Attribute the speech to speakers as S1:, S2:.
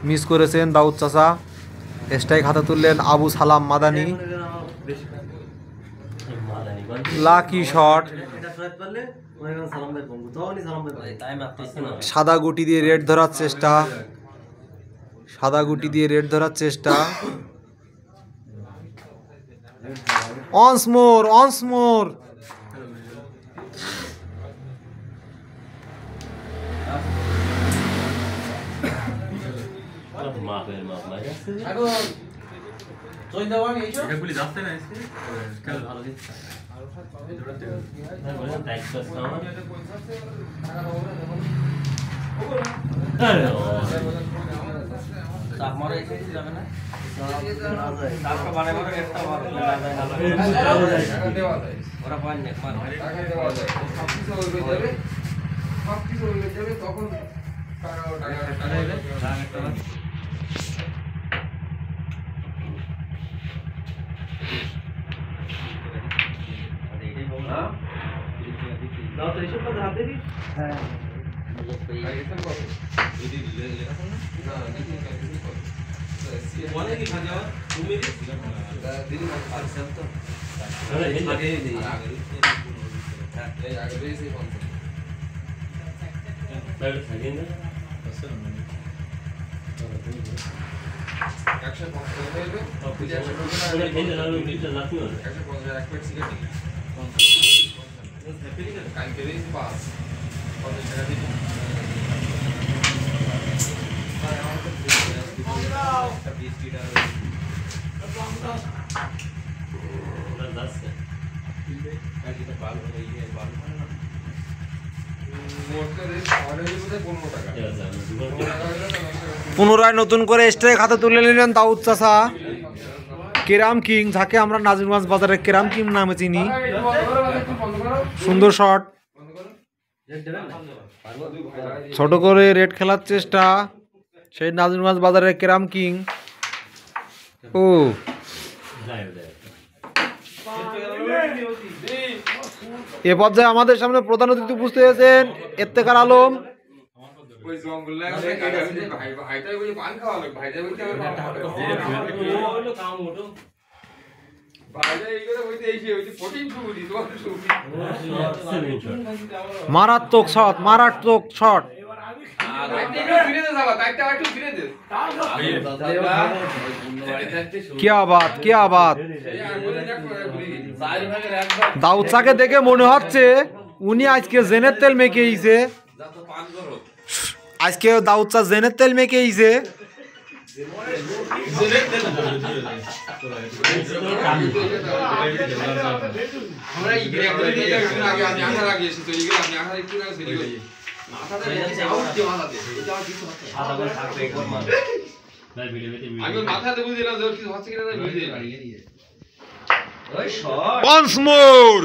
S1: Miss করেছেন দাউদ চাচা। Strike হাতে তুললেন আবু সালাম মাদানি। Lucky shot. সাদা গুটি দিয়ে রেড ধরার চেষ্টা, সাদা গুটি দিয়ে রেড ধরার চেষ্টা। অনস মোর, অনস মোর। পুনরায় নতুন করে স্ট্রাইক হাতে তুলে নিলেন দাউদ চাচা। কেরাম কিং, যাকে আমরা নাজিরগঞ্জ বাজারে কেরাম কিং নামে চিনি। সুন্দর শট। ছোট করে রেড খেলার চেষ্টা, সেই নাজিরগঞ্জ বাজারের কেরাম কিং। ও এ পর্যায়ে আমাদের সামনে প্রধান অতিথি উপস্থিত হয়েছেন ইফতেখার আলম। মারাত্মক শট, মারাত্মক শট। क्या बात, क्या बात। দাউদ চাকে দেখে মনে হচ্ছে উনি আজকে জেনের তেল মেখে আইছে। আজকে দাউদ চা জেনের তেল মেখে আইছে। Once more.